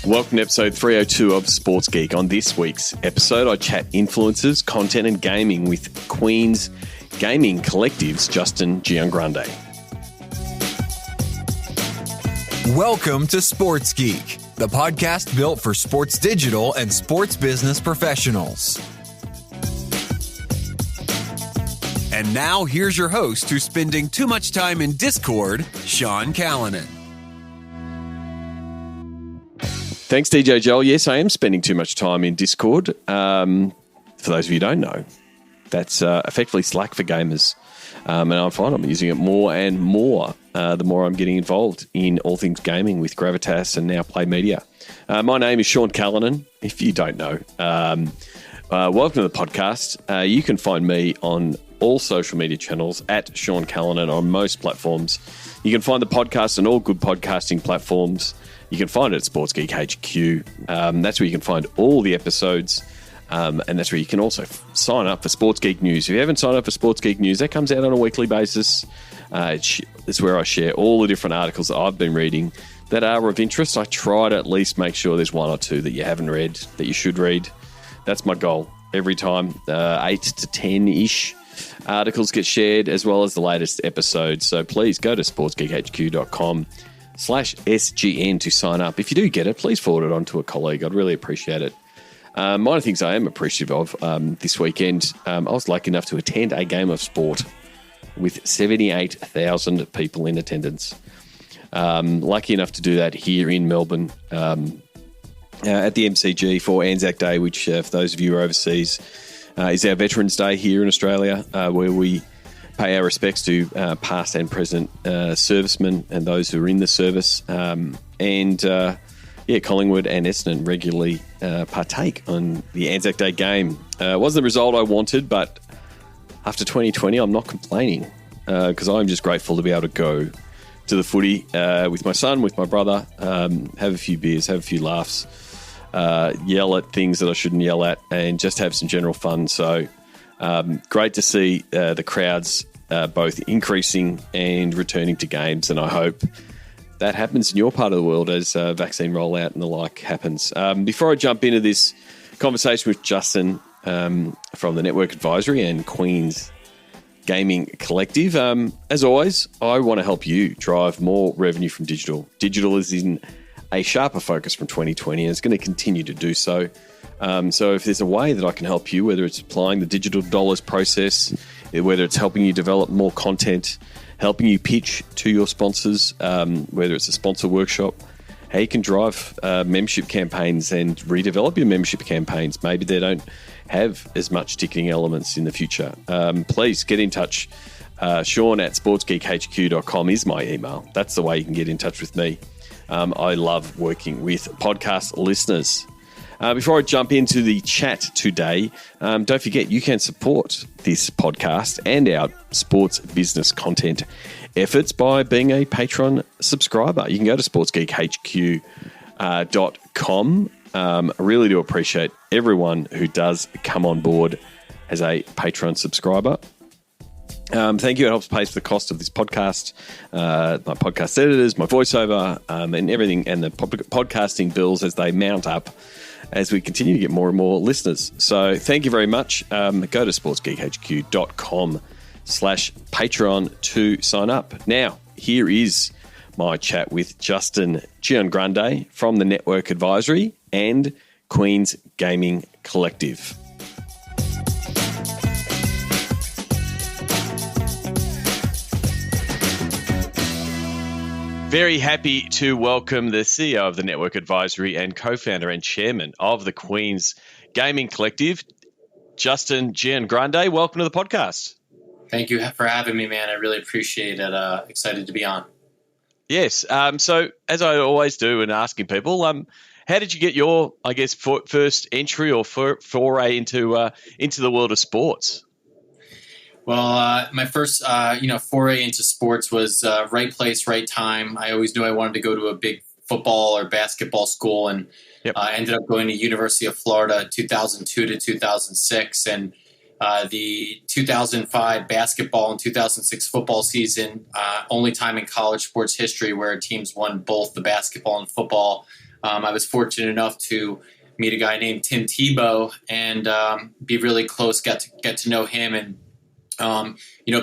Welcome to episode 302 of Sports Geek. On this week's episode, I chat influencers, content and gaming with Queen's Gaming Collective's Justin Giangrande. Welcome to Sports Geek, the podcast built for sports digital and sports business professionals. And now here's your host who's spending too much time in Discord, Sean Callanan. Thanks, DJ Joel. Yes, I am spending too much time in Discord. For those of you who don't know, that's effectively Slack for gamers. And I find I'm using it more and more the more I'm getting involved in all things gaming with Gravitas and now Play Media. My name is Sean Callanan, if you don't know. Welcome to the podcast. You can find me on all social media channels at Sean Callanan on most platforms. You can find the podcast on all good podcasting platforms. You can find it at Sports Geek HQ. That's where you can find all the episodes. And that's where you can also sign up for Sports Geek News. If you haven't signed up for Sports Geek News, that comes out on a weekly basis. It's where I share all the different articles that I've been reading that are of interest. I try to at least make sure there's one or two that you haven't read that you should read. That's my goal. Every time, 8 to 10-ish articles get shared, as well as the latest episodes. So please go to sportsgeekhq.com/SGN to sign up. If you do get it, please forward it on to a colleague. I'd really appreciate it. One of the things I am appreciative of this weekend, I was lucky enough to attend a game of sport with 78,000 people in attendance. Lucky enough to do that here in Melbourne at the MCG for Anzac Day, which for those of you who are overseas is our Veterans Day here in Australia, where we pay our respects to past and present servicemen and those who are in the service. Collingwood and Essendon regularly partake on the Anzac Day game. It wasn't the result I wanted, but after 2020, I'm not complaining because I'm just grateful to be able to go to the footy with my son, with my brother, have a few beers, have a few laughs, yell at things that I shouldn't yell at, and just have some general fun. So great to see the crowds both increasing and returning to games, and I hope that happens in your part of the world as vaccine rollout and the like happens. Before I jump into this conversation with Justin from the Network Advisory and Queen's Gaming Collective, as always, I want to help you drive more revenue from digital. Digital is in a sharper focus from 2020 and it's going to continue to do so. So if there's a way that I can help you, whether it's applying the digital dollars process, whether it's helping you develop more content, helping you pitch to your sponsors, whether it's a sponsor workshop, how you can drive membership campaigns and redevelop your membership campaigns. Maybe they don't have as much ticketing elements in the future. Please get in touch. Sean at sportsgeekhq.com is my email. That's the way you can get in touch with me. I love working with podcast listeners. Before I jump into the chat today, don't forget you can support this podcast and our sports business content efforts by being a Patreon subscriber. You can go to sportsgeekhq.com. I really do appreciate everyone who does come on board as a Patreon subscriber. Thank you. It helps pay for the cost of this podcast, my podcast editors, my voiceover, and everything, and the podcasting bills as they mount up as we continue to get more and more listeners. So thank you very much. Go to sportsgeekhq.com/Patreon to sign up. Now, here is my chat with Justin Giangrande from the Network Advisory and Queen's Gaming Collective. Very happy to welcome the CEO of the Network Advisory and co-founder and chairman of the Queen's Gaming Collective, Justin Giangrande. Welcome to the podcast. Thank you for having me, man. I really appreciate it. Excited to be on. Yes. So as I always do in asking people, how did you get your, first entry or foray into the world of sports? Well, my first, foray into sports was right place, right time. I always knew I wanted to go to a big football or basketball school, and I ended up going to University of Florida 2002 to 2006. And the 2005 basketball and 2006 football season, only time in college sports history where teams won both the basketball and football I was fortunate enough to meet a guy named Tim Tebow and be really close, get to know him, and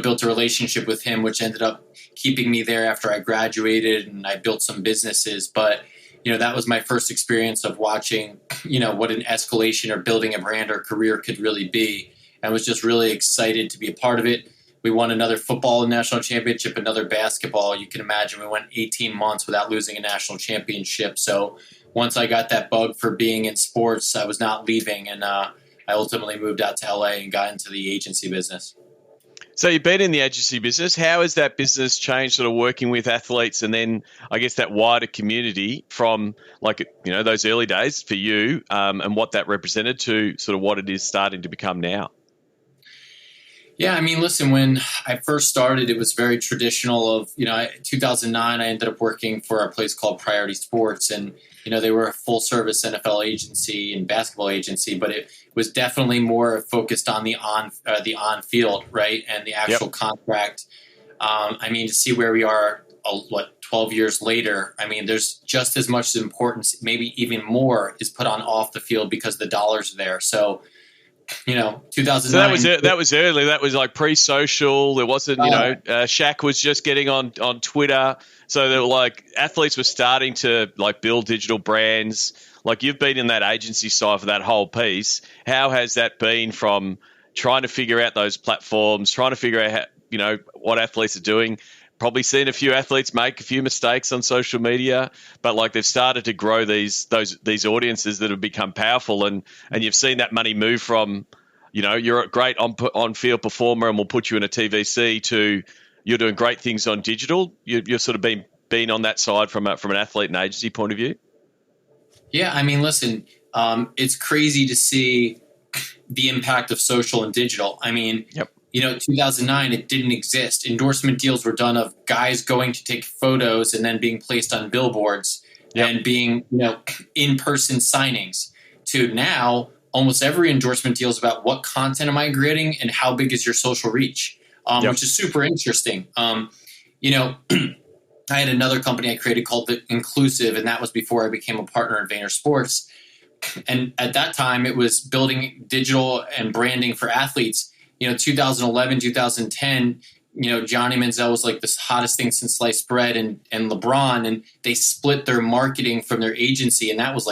built a relationship with him, which ended up keeping me there after I graduated, and I built some businesses. But that was my first experience of watching what an escalation or building a brand or career could really be. I was just really excited to be a part of it. We won another football national championship, another basketball. You can imagine we went 18 months without losing a national championship. So once I got that bug for being in sports, I was not leaving. And I ultimately moved out to LA and got into the agency business. So you've been in the agency business. How has that business changed, sort of working with athletes and then I guess that wider community from those early days for you and what that represented to sort of what it is starting to become now? Yeah, I mean, listen, when I first started, it was very traditional of, 2009, I ended up working for a place called Priority Sports. And, they were a full service NFL agency and basketball agency, but it was definitely more focused on the on field, right? And the actual contract. To see where we are, 12 years later, there's just as much importance, maybe even more, is put on off the field because the dollars are there. So, 2009. So that was early. That was like pre-social. There wasn't, Shaq was just getting on Twitter. So there were athletes were starting to build digital brands. You've been in that agency side for that whole piece. How has that been from trying to figure out those platforms, trying to figure out how, what athletes are doing? Probably seen a few athletes make a few mistakes on social media, but they've started to grow these audiences that have become powerful, and you've seen that money move from, you're a great on field performer and we'll put you in a TVC to you're doing great things on digital. You've sort of been on that side from an athlete and agency point of view. Yeah, listen, it's crazy to see the impact of social and digital. Yep. 2009, it didn't exist. Endorsement deals were done of guys going to take photos and then being placed on billboards and being, in-person signings, to now almost every endorsement deal is about what content am I creating and how big is your social reach, which is super interesting. I had another company I created called The Inclusive, and that was before I became a partner at Vayner Sports. And at that time, it was building digital and branding for athletes. 2011, 2010, Johnny Manziel was the hottest thing since sliced bread, and LeBron, and they split their marketing from their agency. And that was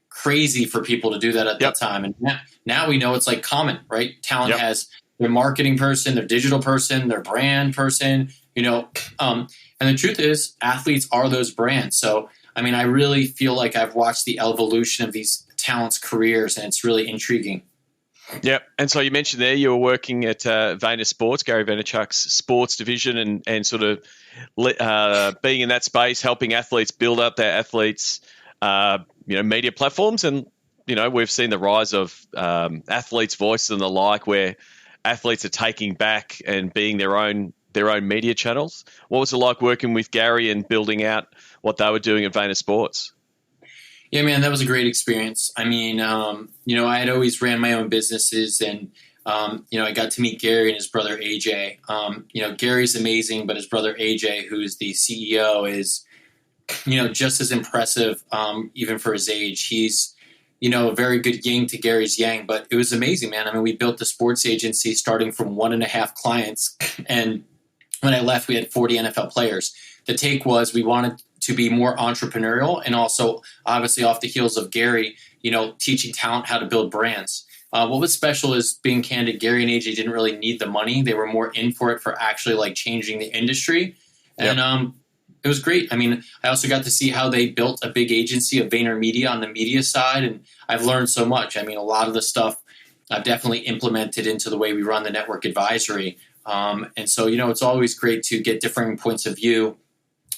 crazy for people to do that at that time. And now we know it's common, right? Talent has their marketing person, their digital person, their brand person, and the truth is athletes are those brands. So, I really feel like I've watched the evolution of these talents' careers, and it's really intriguing. Yeah, and so you mentioned there you were working at Vayner Sports, Gary Vaynerchuk's sports division, and sort of being in that space, helping athletes build up their athletes, media platforms, and we've seen the rise of athletes' voice and the like, where athletes are taking back and being their own media channels. What was it like working with Gary and building out what they were doing at Vayner Sports? Yeah, man, that was a great experience. I had always ran my own businesses, and, I got to meet Gary and his brother, AJ. Gary's amazing, but his brother, AJ, who's the CEO, is, just as impressive, even for his age. He's, a very good yin to Gary's yang, but it was amazing, man. We built the sports agency starting from 1.5 clients, and when I left, we had 40 NFL players. The take was we wanted to be more entrepreneurial, and also obviously off the heels of Gary, teaching talent how to build brands. What was special is, being candid, Gary and AJ didn't really need the money. They were more in for it for actually changing the industry. And it was great. I also got to see how they built a big agency of VaynerMedia on the media side, and I've learned so much. A lot of the stuff I've definitely implemented into the way we run the network advisory. And so, it's always great to get differing points of view.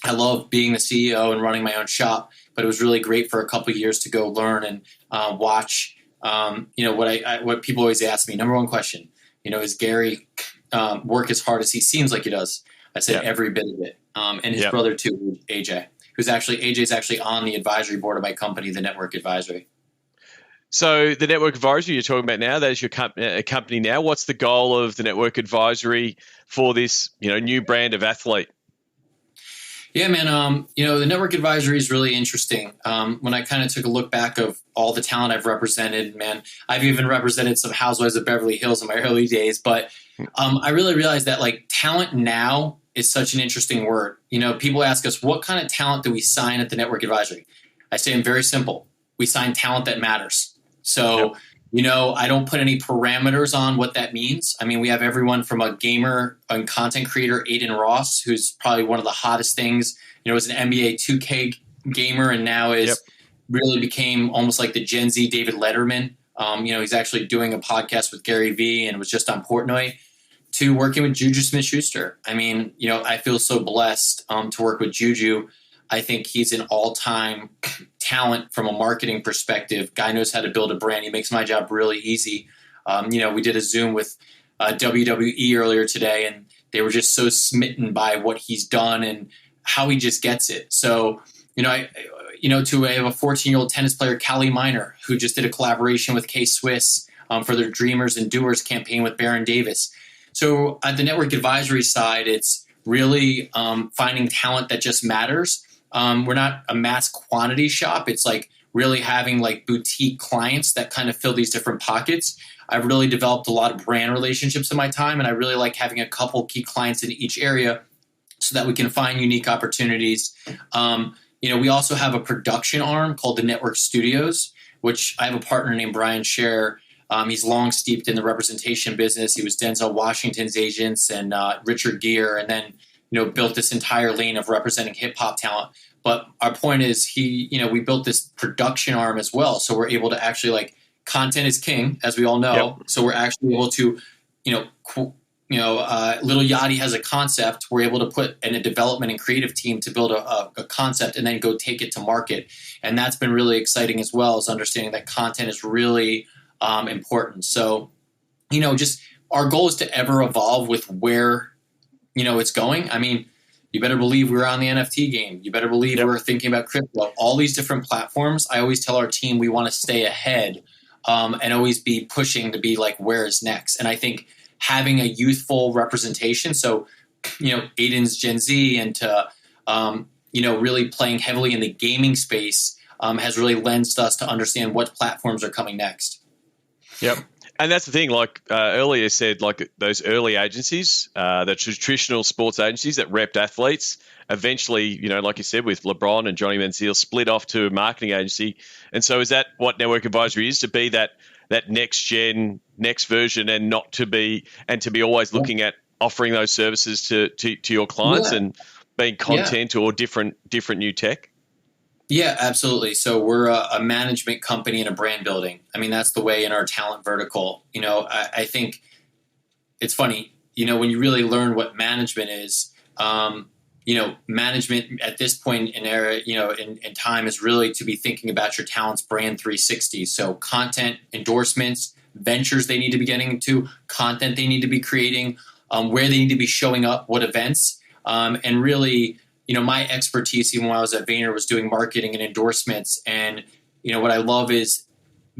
I love being the CEO and running my own shop, but it was really great for a couple of years to go learn and watch. What people always ask me, number one question, is Gary work as hard as he seems like he does? I said every bit of it. And his brother too, AJ, AJ's actually on the advisory board of my company, the Network Advisory. So the Network Advisory you're talking about now, that is your company now. What's the goal of the Network Advisory for this, new brand of athlete? Yeah, man. The network advisory is really interesting. When I kind of took a look back of all the talent I've represented, man, I've even represented some housewives of Beverly Hills in my early days. But I really realized that like talent now is such an interesting word. People ask us, what kind of talent do we sign at the network advisory? I say, I'm very simple. We sign talent that matters. So, I don't put any parameters on what that means. I mean, we have everyone from a gamer and content creator, Aiden Ross, who's probably one of the hottest things, was an NBA 2K gamer and now really became almost like the Gen Z David Letterman. He's actually doing a podcast with Gary Vee and was just on Portnoy, to working with Juju Smith-Schuster. I mean, I feel so blessed to work with Juju. I think he's an all-time talent from a marketing perspective. Guy knows how to build a brand. He makes my job really easy. We did a Zoom with WWE earlier today, and they were just so smitten by what he's done and how he just gets it. So, I have a 14-year-old tennis player, Callie Miner, who just did a collaboration with K-Swiss for their Dreamers and Doers campaign with Baron Davis. So at the network advisory side, it's really finding talent that just matters. We're not a mass quantity shop. It's like really having like boutique clients that kind of fill these different pockets. I've really developed a lot of brand relationships in my time, and I really like having a couple key clients in each area so that we can find unique opportunities. We also have a production arm called the Network Studios, which I have a partner named Brian Scher. He's long steeped in the representation business. He was Denzel Washington's agents and Richard Gere, and then built this entire lane of representing hip hop talent. But our point is we built this production arm as well. So we're able to actually content is king, as we all know. Yep. So we're actually able to, Little Yachty has a concept. We're able to put in a development and creative team to build a concept and then go take it to market. And that's been really exciting as well, is understanding that content is really important. So, just our goal is to ever evolve with where it's going. I mean, you better believe we're on the NFT game. You better believe we're thinking about crypto. All these different platforms. I always tell our team we want to stay ahead and always be pushing to be like, where is next? And I think having a youthful representation, so, Aiden's Gen Z and to, really playing heavily in the gaming space has really lensed us to understand what platforms are coming next. Yep. And that's the thing, like earlier said, like those early agencies, the traditional sports agencies that repped athletes, eventually, like you said, with LeBron and Johnny Manziel, split off to a marketing agency. And so is that what network advisory is, to be that next gen, next version, and not to be, and to be always looking at offering those services to your clients and being content or different new tech? Yeah, absolutely. So we're a management company and a brand building. I mean, that's the way in our talent vertical. I think it's funny, when you really learn what management is, management at this point in era, in time is really to be thinking about your talent's brand 360. So content, endorsements, ventures they need to be getting into, content they need to be creating, where they need to be showing up, what events, and really, my expertise, even when I was at Vayner, was doing marketing and endorsements. And, what I love is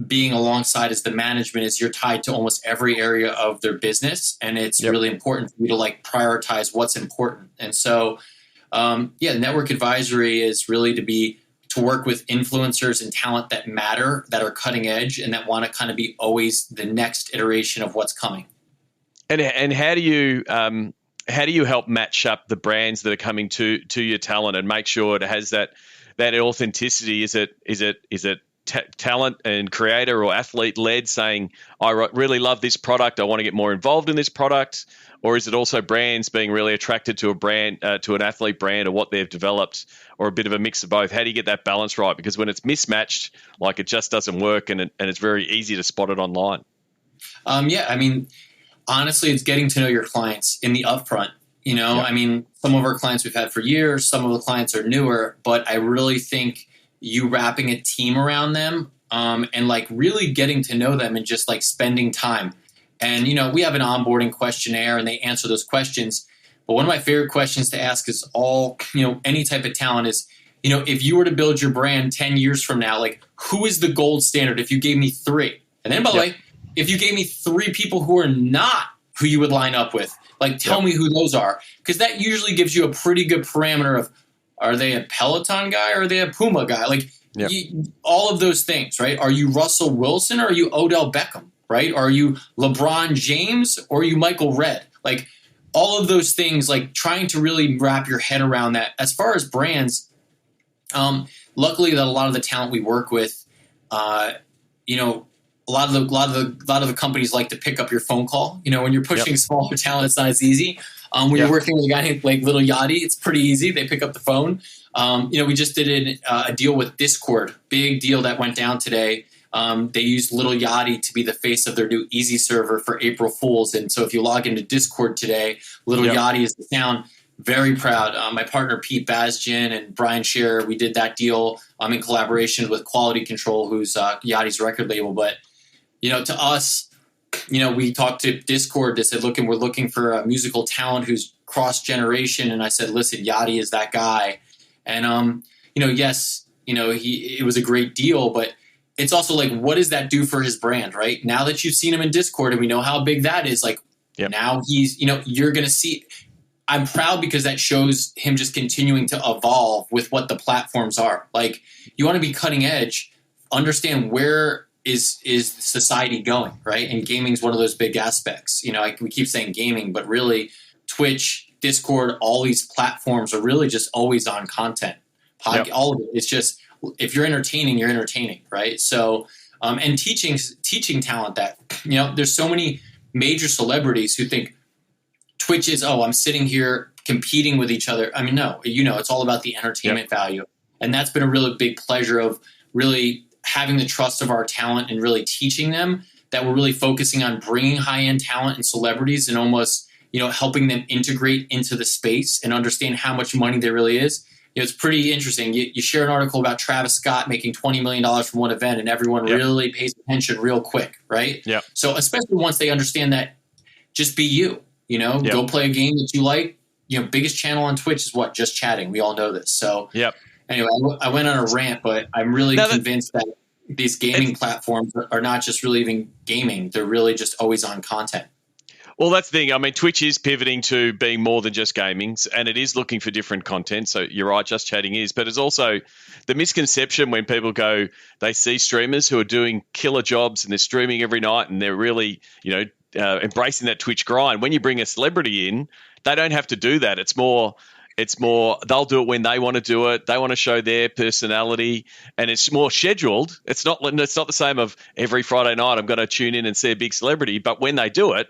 being alongside as the management is you're tied to almost every area of their business. And it's really important for you to prioritize what's important. And so, network advisory is really to work with influencers and talent that matter, that are cutting edge, and that want to kind of be always the next iteration of what's coming. And how do you help match up the brands that are coming to your talent and make sure it has that authenticity? Is it talent and creator or athlete led, saying, I really love this product, I want to get more involved in this product? Or is it also brands being really attracted to a brand, to an athlete brand or what they've developed, or a bit of a mix of both? How do you get that balance right? Because when it's mismatched, it just doesn't work, and it's very easy to spot it online. I mean, honestly, it's getting to know your clients in the upfront. I mean, some of our clients we've had for years, some of the clients are newer, but I really think you wrapping a team around them and really getting to know them and just spending time. And, we have an onboarding questionnaire and they answer those questions. But one of my favorite questions to ask is any type of talent is, if you were to build your brand 10 years from now, who is the gold standard if you gave me 3? And then, by the way, if you gave me 3 people who are not who you would line up with, tell me who those are. Because that usually gives you a pretty good parameter of, Are they a Peloton guy or are they a Puma guy? Like all of those things, right? Are you Russell Wilson or are you Odell Beckham, right? Are you LeBron James or are you Michael Redd? Like all of those things, like trying to really wrap your head around that. As far as brands, luckily that a lot of the talent we work with, you know, a lot of the companies like to pick up your phone call. You know, when you're pushing smaller talent, it's not as easy. When you're working with a guy like Little Yachty, it's pretty easy. They pick up the phone. You know, we just did a deal with Discord, big deal that went down today. They used Little Yachty to be the face of their new Easy server for April Fools. And so if you log into Discord today, Little Yachty is the sound. Very proud. My partner Pete Basjan and Brian Scherer, we did that deal in collaboration with Quality Control, who's Yachty's record label. But you know, to us, you know, we talked to Discord. They said, look, and we're looking for a musical talent who's cross-generation. And I said, listen, Yachty is that guy. And, you know, yes, you know, it was a great deal, but it's also like, what does that do for his brand, right? Now that you've seen him in Discord and we know how big that is, like now he's, you know, you're going to see – I'm proud because that shows him just continuing to evolve with what the platforms are. Like you want to be cutting edge, understand where – is society going, right? And gaming is one of those big aspects. You know, we keep saying gaming, but really Twitch, Discord, all these platforms are really just always on content. All of it. It's just, if you're entertaining, you're entertaining, right? So, and teaching talent that, you know, there's so many major celebrities who think Twitch is, I'm sitting here competing with each other. I mean, no, you know, it's all about the entertainment value. And that's been a really big pleasure of really having the trust of our talent and really teaching them that we're really focusing on bringing high-end talent and celebrities and almost, you know, helping them integrate into the space and understand how much money there really is. You know, it's pretty interesting. You share an article about Travis Scott making $20 million from one event and everyone really pays attention real quick, right? Yeah. So especially once they understand that, just be you, you know, go play a game that you like. You know, biggest channel on Twitch is what? Just chatting. We all know this. So anyway, I went on a rant, but I'm really convinced that these gaming platforms are not just really even gaming. They're really just always on content. Well, that's the thing. I mean, Twitch is pivoting to being more than just gaming, and it is looking for different content. So you're right, just chatting is. But it's also the misconception when people go, they see streamers who are doing killer jobs and they're streaming every night and they're really, you know, embracing that Twitch grind. When you bring a celebrity in, they don't have to do that. It's more they'll do it when they want to do it. They want to show their personality, and it's more scheduled. It's not the same of every Friday night I'm going to tune in and see a big celebrity. But when they do it,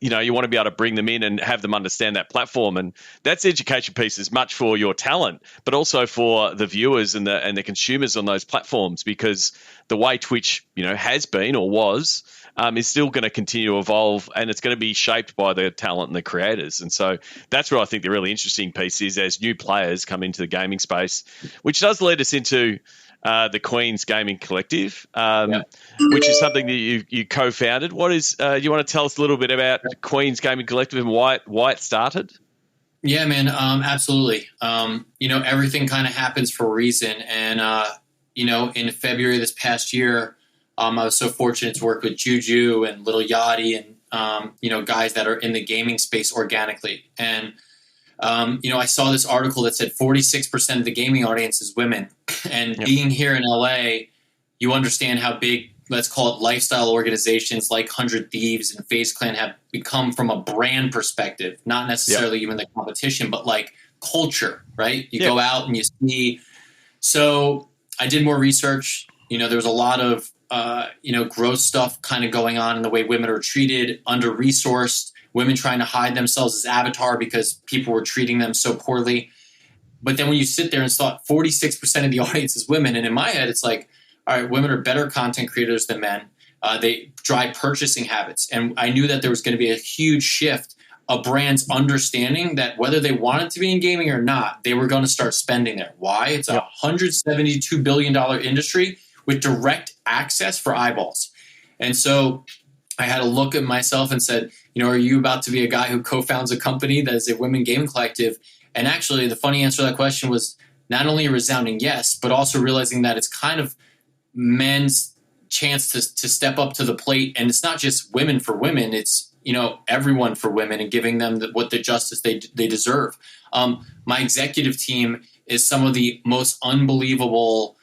you know, you want to be able to bring them in and have them understand that platform. And that's the education piece as much for your talent, but also for the viewers and the consumers on those platforms, because the way Twitch, you know, has been or was, is still going to continue to evolve, and it's going to be shaped by the talent and the creators. And so that's where I think the really interesting piece is as new players come into the gaming space, which does lead us into the Queen's Gaming Collective, which is something that you co-founded. What is? You want to tell us a little bit about Queen's Gaming Collective and why it started? Yeah, man, absolutely. You know, everything kind of happens for a reason, and you know, in February this past year, I was so fortunate to work with Juju and Little Yachty and you know, guys that are in the gaming space organically. And you know, I saw this article that said 46% of the gaming audience is women. And being here in LA, you understand how big, let's call it lifestyle organizations like 100 Thieves and FaZe Clan have become from a brand perspective, not necessarily even the competition, but like culture, right? You go out and you see. So I did more research. You know, there was a lot of, you know, gross stuff kind of going on in the way women are treated, under-resourced, women trying to hide themselves as avatar because people were treating them so poorly. But then when you sit there and thought 46% of the audience is women, and in my head, it's like, all right, women are better content creators than men. They drive purchasing habits. And I knew that there was going to be a huge shift of brands understanding that whether they wanted to be in gaming or not, they were going to start spending there. Why? It's a $172 billion industry with direct access for eyeballs. And so I had to look at myself and said, you know, are you about to be a guy who co-founds a company that is a women gaming collective? And actually, the funny answer to that question was not only a resounding yes, but also realizing that it's kind of men's chance to step up to the plate. And it's not just women for women. It's, you know, everyone for women and giving them what the justice they deserve. My executive team is some of the most unbelievable,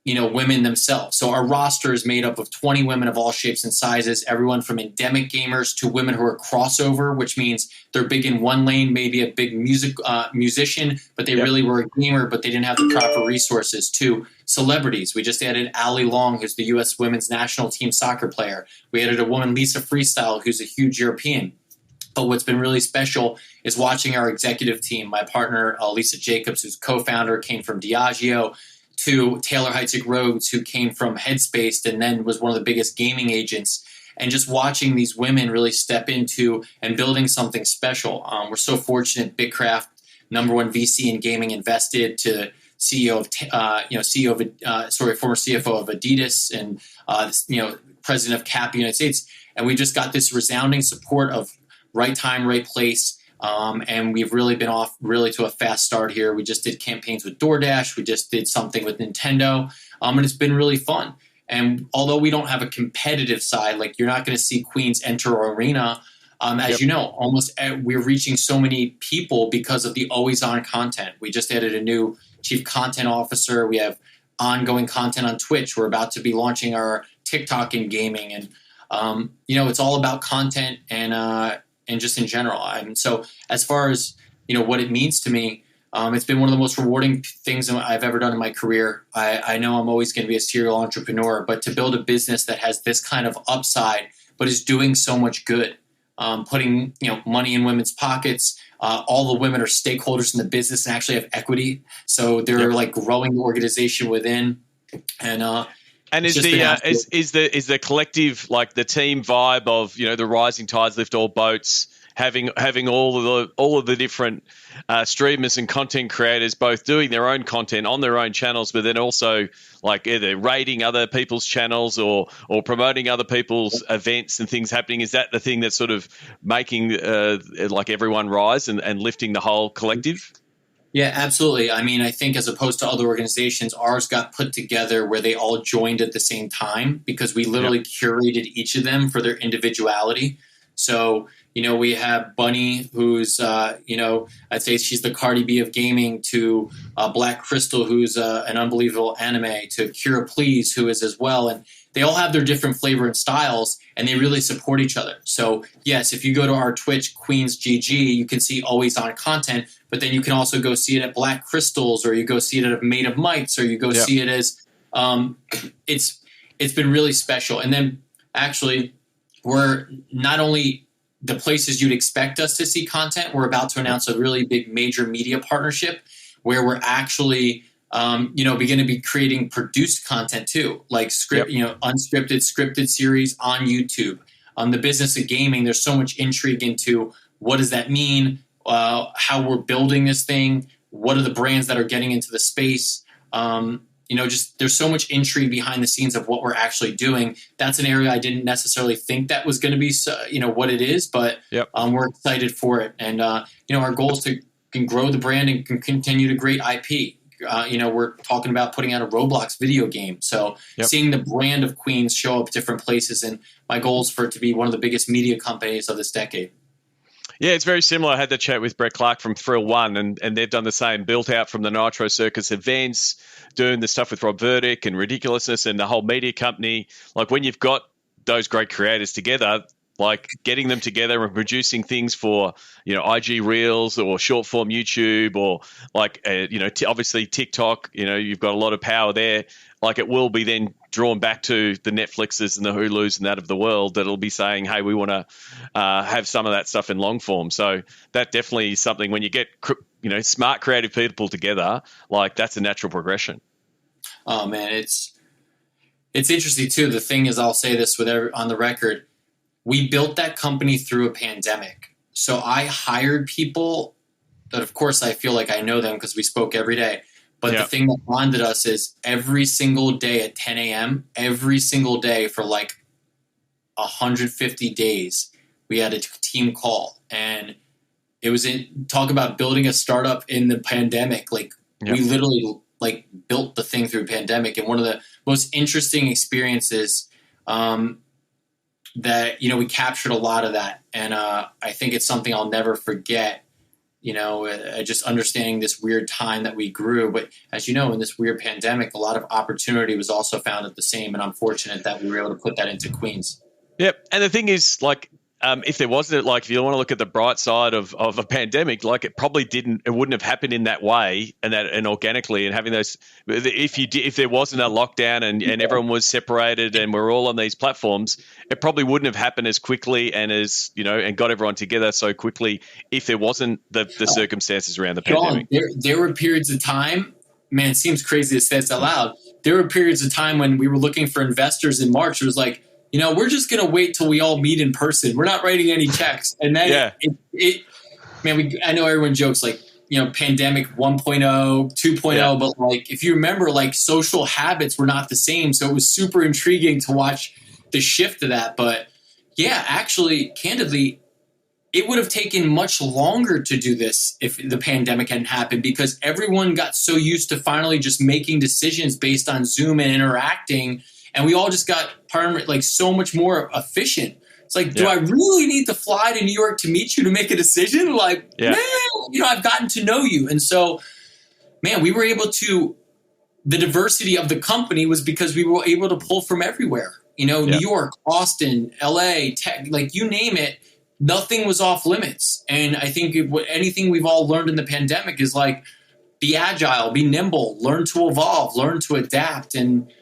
women themselves. So our roster is made up of 20 women of all shapes and sizes, everyone from endemic gamers to women who are crossover, which means they're big in one lane, maybe a big musician, but they really were a gamer, but they didn't have the proper resources, to celebrities. We just added Ali Long, who's the U.S. women's national team soccer player. We added a woman, Lisa Freestyle, who's a huge European. But what's been really special is watching our executive team. My partner, Lisa Jacobs, who's co-founder, came from Diageo, to Taylor Heitzig Rhodes, who came from Headspace and then was one of the biggest gaming agents. And just watching these women really step into and building something special. We're so fortunate. Bitcraft, number one VC in gaming, invested, to CEO of, former CFO of Adidas, and president of CAP United States. And we just got this resounding support of right time, right place. And we've really been off really to a fast start here. We just did campaigns with DoorDash. We just did something with Nintendo. And it's been really fun. And although we don't have a competitive side, like you're not going to see Queens enter our arena, as you know, we're reaching so many people because of the always on content. We just added a new chief content officer. We have ongoing content on Twitch. We're about to be launching our TikTok in gaming. And, it's all about content and just in general. And so as far as, what it means to me, it's been one of the most rewarding things I've ever done in my career. I know I'm always going to be a serial entrepreneur, but to build a business that has this kind of upside, but is doing so much good, putting, money in women's pockets. All the women are stakeholders in the business and actually have equity. So they're like growing the organization within. And is the collective, like the team vibe of, the rising tides lift all boats, having all of the different streamers and content creators both doing their own content on their own channels, but then also like either rating other people's channels or promoting other people's events and things happening? Is that the thing that's sort of making like everyone rise and lifting the whole collective? Yeah, absolutely. I mean, I think as opposed to other organizations, ours got put together where they all joined at the same time because we literally curated each of them for their individuality. So, we have Bunny, who's, I'd say she's the Cardi B of gaming, to Black Crystal, who's an unbelievable anime, to Kira Please, who is as well. And they all have their different flavor and styles, and they really support each other. So, yes, if you go to our Twitch, Queens GG, you can see always on content, but then you can also go see it at Black Crystals, or you go see it at Made of Mites, or you go see it as it's been really special. And then actually, we're not only the places you'd expect us to see content, we're about to announce a really big major media partnership where we're actually going to be creating produced content too, like unscripted, scripted series on YouTube. The business of gaming, there's so much intrigue into what does that mean, how we're building this thing, what are the brands that are getting into the space. Just there's so much intrigue behind the scenes of what we're actually doing. That's an area I didn't necessarily think that was going to be, what it is, but we're excited for it. And, our goal is to can grow the brand and can continue to create IP. We're talking about putting out a Roblox video game. So seeing the brand of Queens show up different places, and my goal is for it to be one of the biggest media companies of this decade. Yeah, it's very similar. I had the chat with Brett Clark from Thrill One, and they've done the same, built out from the Nitro Circus events, doing the stuff with Rob Verdick and Ridiculousness and the whole media company. Like when you've got those great creators together, like getting them together and producing things for, IG Reels or short form YouTube or like, obviously TikTok, you've got a lot of power there. Like it will be then drawn back to the Netflixes and the Hulus and that of the world that'll be saying, hey, we want to have some of that stuff in long form. So that definitely is something when you get, smart creative people together, like that's a natural progression. Oh man, it's interesting too. The thing is, I'll say this on the record, we built that company through a pandemic. So I hired people that, of course, I feel like I know them because we spoke every day. But the thing that bonded us is every single day at 10 a.m., every single day for like 150 days, we had a team call. And it was talk about building a startup in the pandemic. Like we literally like built the thing through pandemic. And one of the most interesting experiences that, we captured a lot of that. And I think it's something I'll never forget. just understanding this weird time that we grew. But as you know, in this weird pandemic, a lot of opportunity was also found at the same. And I'm fortunate that we were able to put that into Queens. Yep. And the thing is, like, if there wasn't, like, if you want to look at the bright side of a pandemic, like, it wouldn't have happened in that way and organically, and having those, if there wasn't a lockdown and everyone was separated and we're all on these platforms, it probably wouldn't have happened as quickly and as, and got everyone together so quickly if there wasn't the circumstances around the pandemic. There were periods of time, man, it seems crazy to say this out loud. There were periods of time when we were looking for investors in March. It was like, we're just going to wait till we all meet in person. We're not writing any checks. And then I know everyone jokes like, pandemic 1.0, 2.0, but like, if you remember, like, social habits were not the same. So it was super intriguing to watch the shift of that. But yeah, actually, candidly, it would have taken much longer to do this if the pandemic hadn't happened, because everyone got so used to finally just making decisions based on Zoom and interacting. And we all just got so much more efficient. It's like, do I really need to fly to New York to meet you to make a decision? Like, man, I've gotten to know you. And so, man, we were able to, the diversity of the company was because we were able to pull from everywhere. New York, Austin, LA, tech, like you name it, nothing was off limits. And I think anything we've all learned in the pandemic is like, be agile, be nimble, learn to evolve, learn to adapt. And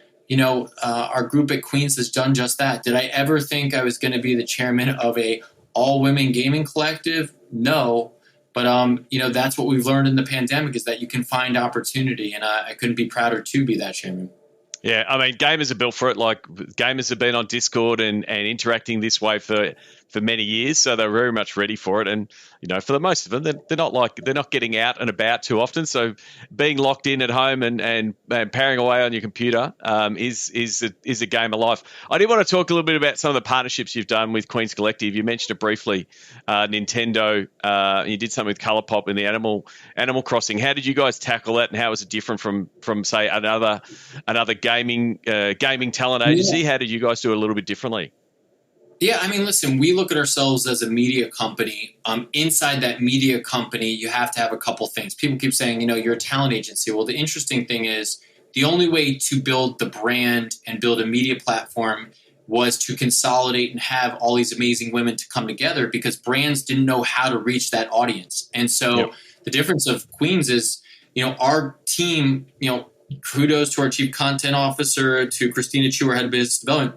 our group at Queens has done just that. Did I ever think I was going to be the chairman of a all-women gaming collective? No. But, that's what we've learned in the pandemic, is that you can find opportunity. And I couldn't be prouder to be that chairman. Yeah, I mean, gamers are built for it. Like, gamers have been on Discord and interacting this way for many years, so they're very much ready for it. And for the most of them, they're not getting out and about too often. So being locked in at home and powering away on your computer is a game of life. I did want to talk a little bit about some of the partnerships you've done with Queen's Collective. You mentioned it briefly, Nintendo. You did something with ColourPop in the Animal Crossing. How did you guys tackle that, and how was it different from say another gaming talent agency? How did you guys do it a little bit differently? Yeah, I mean, listen, we look at ourselves as a media company. Inside that media company, you have to have a couple things. People keep saying, you're a talent agency. Well, the interesting thing is the only way to build the brand and build a media platform was to consolidate and have all these amazing women to come together, because brands didn't know how to reach that audience. And so the difference of Queens is, our team, kudos to our chief content officer, to Christina Chu, our head of business development.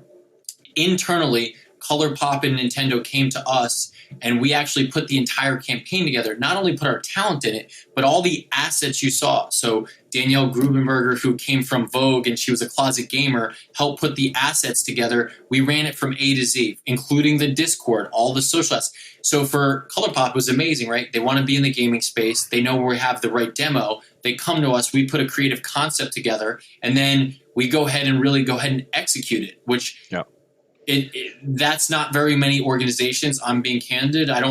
Internally, ColourPop and Nintendo came to us, and we actually put the entire campaign together. Not only put our talent in it, but all the assets you saw. So Danielle Grubenberger, who came from Vogue and she was a closet gamer, helped put the assets together. We ran it from A to Z, including the Discord, all the social assets. So for ColourPop, it was amazing, right? They want to be in the gaming space. They know we have the right demo. They come to us. We put a creative concept together, and then we go ahead and execute it, which that's not very many organizations. I'm being candid. I'm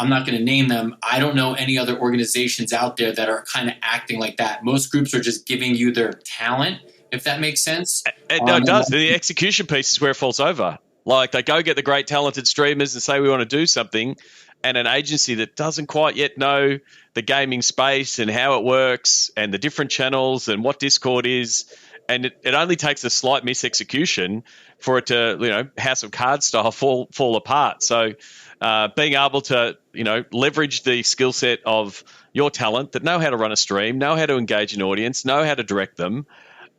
not going to name them. I don't know any other organizations out there that are kind of acting like that. Most groups are just giving you their talent, if that makes sense. No, it does. The execution piece is where it falls over. Like, they go get the great talented streamers and say, we want to do something. And an agency that doesn't quite yet know the gaming space and how it works and the different channels and what Discord is. And it only takes a slight misexecution for it to, House of Cards style fall apart. So being able to, leverage the skill set of your talent that know how to run a stream, know how to engage an audience, know how to direct them,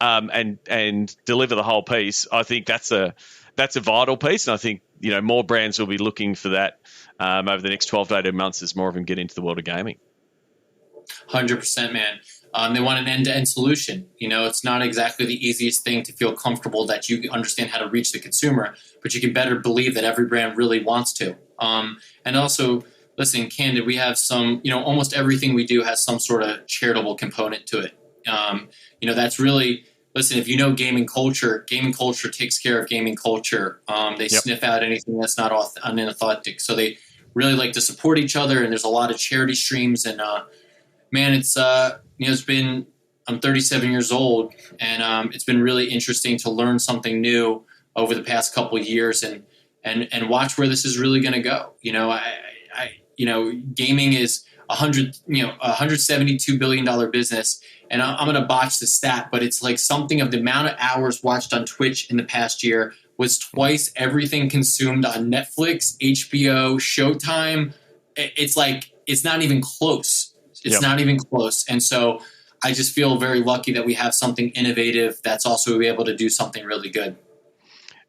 and deliver the whole piece, I think that's a vital piece. And I think, more brands will be looking for that over the next 12 to 18 months as more of them get into the world of gaming. 100%, man. They want an end-to-end solution. It's not exactly the easiest thing to feel comfortable that you understand how to reach the consumer, but you can better believe that every brand really wants to. And also, listen, candid, we have some, almost everything we do has some sort of charitable component to it. That's really, listen, if gaming culture takes care of gaming culture. They sniff out anything that's not unauthentic. So they really like to support each other, and there's a lot of charity streams. And man, it's I'm 37 years old, and it's been really interesting to learn something new over the past couple of years and watch where this is really going to go. gaming is $172 billion business. And I'm going to botch the stat, but it's like something of the amount of hours watched on Twitch in the past year was twice everything consumed on Netflix, HBO, Showtime. It's like, it's not even close. It's not even close. And so I just feel very lucky that we have something innovative that's also able to do something really good.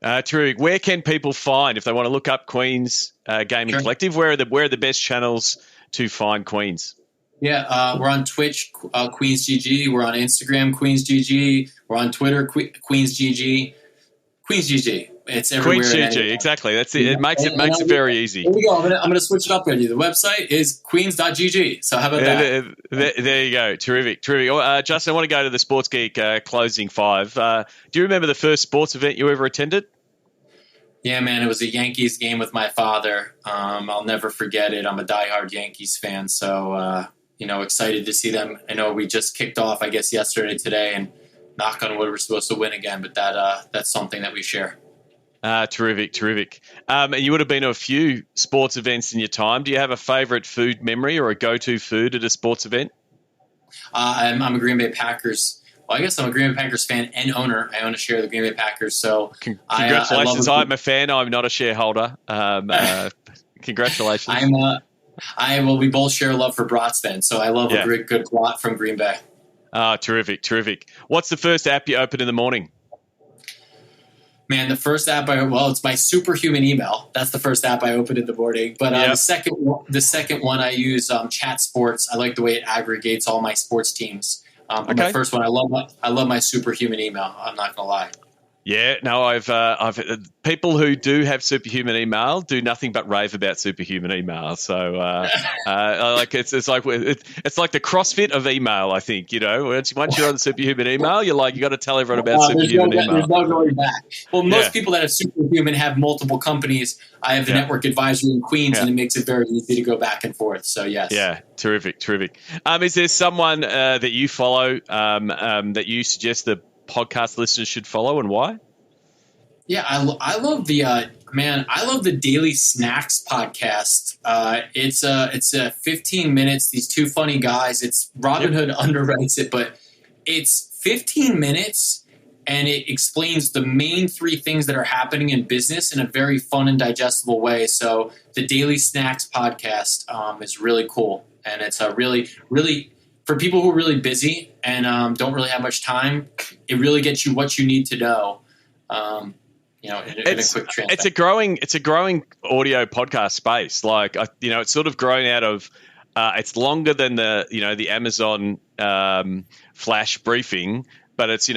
Terrific. Where can people find, if they want to look up Queen's Gaming Collective, where are the best channels to find Queen's? Yeah, we're on Twitch, Queen's GG. We're on Instagram, Queen's GG. We're on Twitter, Queen's GG. Queen's GG. It's everywhere. Queen's GG, exactly. That's it. It makes it very easy. Here we go. I'm gonna switch it up with you. The website is queens.gg. So how about that? There you go. Terrific. Justin, I want to go to the Sports Geek closing 5. Do you remember the first sports event you ever attended? Yeah, man, it was a Yankees game with my father. I'll never forget it. I'm a diehard Yankees fan, so excited to see them. I know we just kicked off, I guess, today, and knock on wood, we're supposed to win again, but that's something that we share. Terrific. And you would have been to a few sports events in your time. Do you have a favorite food memory or a go-to food at a sports event? I'm a Green Bay Packers. Well, I guess I'm a Green Bay Packers fan and owner. I own a share of the Green Bay Packers. So congratulations. I'm a fan. I'm not a shareholder. Congratulations. We both share love for brats then. So I love a good brat from Green Bay. Terrific. What's the first app you open in the morning? Man, the first app it's my superhuman email. That's the first app I open in the morning. But the second one I use Chat Sports. I like the way it aggregates all my sports teams. The first one, I love my superhuman email. I'm not gonna lie. Yeah, no, I've people who do have superhuman email do nothing but rave about superhuman email. So it's like the CrossFit of email. I think once you're on superhuman email, you got to tell everyone about superhuman email. There's no going back. Well, most people that have superhuman have multiple companies. I have the network advisory in Queens, and it makes it very easy to go back and forth. So yes, terrific. Is there someone that you follow that you suggest the podcast listeners should follow, and why? Yeah, I love the Daily Snacks podcast. It's 15 minutes. These two funny guys. It's Robinhood underwrites it, but it's 15 minutes, and it explains the main 3 things that are happening in business in a very fun and digestible way. So the Daily Snacks podcast is really cool, and it's a really for people who are really busy and don't really have much time, it really gets you what you need to know. In a quick translation. It's a growing audio podcast space. It's sort of grown out of. It's longer than the Amazon flash briefing, but it's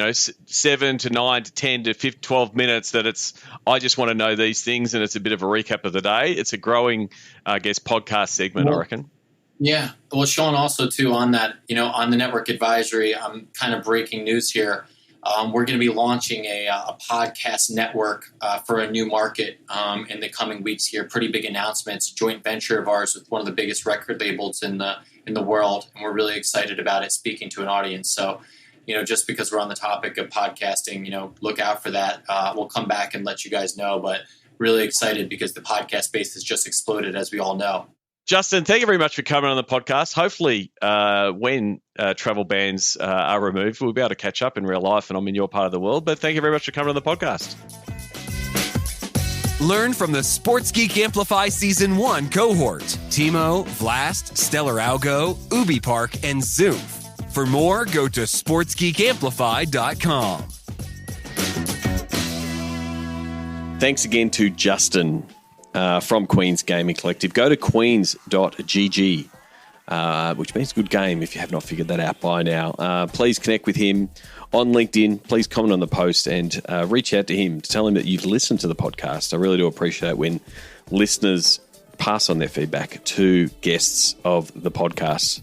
7 to 9 to 10 to 15, 12 minutes that it's. I just want to know these things, and it's a bit of a recap of the day. It's a growing, I guess, podcast segment. I reckon. Yeah. Well, Sean, also too on that, on the network advisory, I'm kind of breaking news here. We're going to be launching a podcast network for a new market in the coming weeks here. Pretty big announcements, joint venture of ours with one of the biggest record labels in the world. And we're really excited about it, speaking to an audience. So, just because we're on the topic of podcasting, look out for that. We'll come back and let you guys know, but really excited because the podcast space has just exploded, as we all know. Justin, thank you very much for coming on the podcast. Hopefully, when travel bans are removed, we'll be able to catch up in real life and I'm in your part of the world. But thank you very much for coming on the podcast. Learn from the Sports Geek Amplify Season 1 cohort. Timo, Vlast, Stellar Algo, Ubi Park, and Zoof. For more, go to sportsgeekamplify.com. Thanks again to Justin from Queen's Gaming Collective. Go to queens.gg, which means good game if you have not figured that out by now. Please connect with him on LinkedIn. Please comment on the post and reach out to him to tell him that you've listened to the podcast. I really do appreciate when listeners pass on their feedback to guests of the podcast.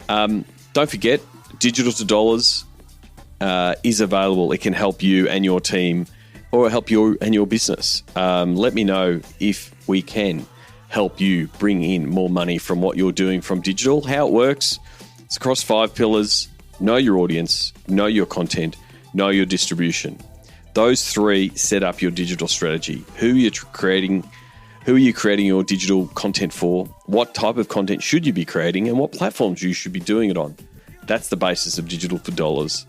Don't forget, Digital to Dollars is available. It can help you and your team or help you and your business. Let me know if we can help you bring in more money from what you're doing from digital. How it works, it's across 5 pillars. Know your audience, know your content, know your distribution. Those 3 set up your digital strategy. Who you're Who are you creating your digital content for? What type of content should you be creating, and what platforms you should be doing it on? That's the basis of Digital for Dollars.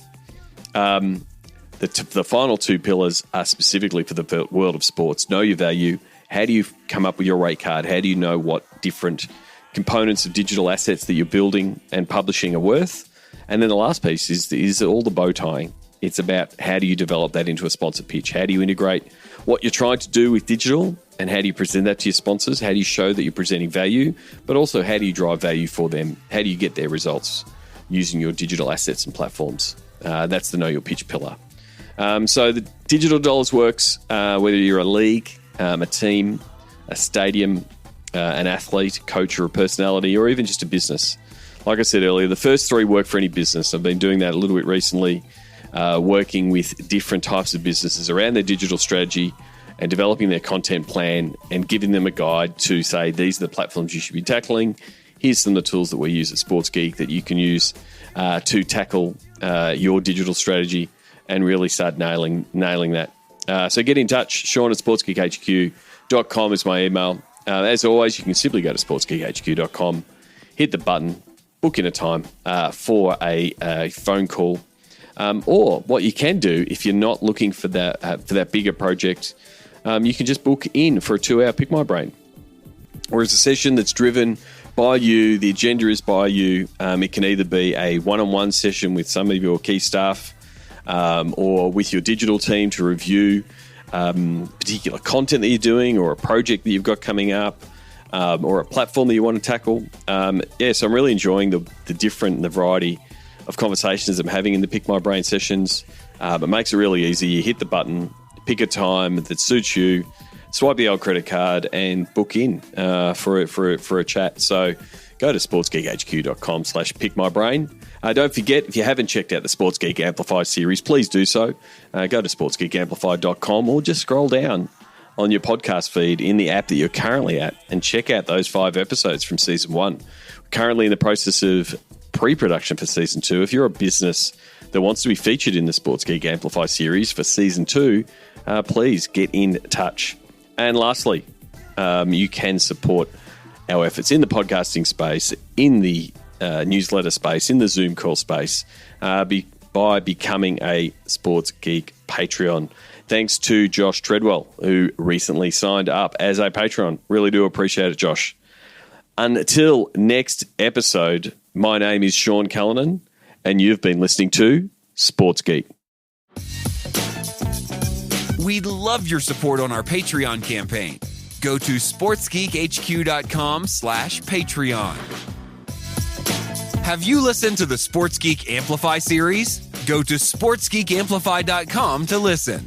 The final two pillars are specifically for the world of sports. Know your value. How do you come up with your rate card? How do you know what different components of digital assets that you're building and publishing are worth? And then the last piece is all the bow tying. It's about how do you develop that into a sponsor pitch? How do you integrate what you're trying to do with digital, and how do you present that to your sponsors? How do you show that you're presenting value, but also how do you drive value for them? How do you get their results using your digital assets and platforms? That's the Know Your Pitch pillar. So the Digital Dollars works whether you're a league, a team, a stadium, an athlete, coach, or a personality, or even just a business. Like I said earlier, the first three work for any business. I've been doing that a little bit recently, working with different types of businesses around their digital strategy and developing their content plan and giving them a guide to say, these are the platforms you should be tackling. Here's some of the tools that we use at Sports Geek that you can use to tackle your digital strategy and really start nailing that. So get in touch. Sean at sportsgeekhq.com is my email. As always, you can simply go to sportsgeekhq.com, hit the button, book in a time for a phone call. Or what you can do, if you're not looking for that bigger project, you can just book in for a 2-hour Pick My Brain. Or it's a session that's driven by you, the agenda is by you. It can either be a one-on-one session with some of your key staff or with your digital team to review particular content that you're doing or a project that you've got coming up or a platform that you want to tackle. So I'm really enjoying the variety of conversations I'm having in the Pick My Brain sessions. It makes it really easy. You hit the button, pick a time that suits you, swipe the old credit card and book in for a chat. So go to sportsgeekhq.com/pickmybrain. Don't forget, if you haven't checked out the Sports Geek Amplify series, please do so. Go to sportsgeekamplify.com or just scroll down on your podcast feed in the app that you're currently at and check out those 5 episodes from Season 1. We're currently in the process of pre-production for Season 2. If you're a business that wants to be featured in the Sports Geek Amplify series for Season 2, please get in touch. And lastly, you can support our efforts in the podcasting space, in the newsletter space, in the Zoom call space, by becoming a Sports Geek Patreon. Thanks to Josh Treadwell, who recently signed up as a Patreon. Really do appreciate it, Josh. Until next episode, my name is Sean Callanan, and you've been listening to Sports Geek. We'd love your support on our Patreon campaign. Go to sportsgeekhq.com/Patreon. Have you listened to the Sports Geek Amplify series? Go to sportsgeekamplify.com to listen.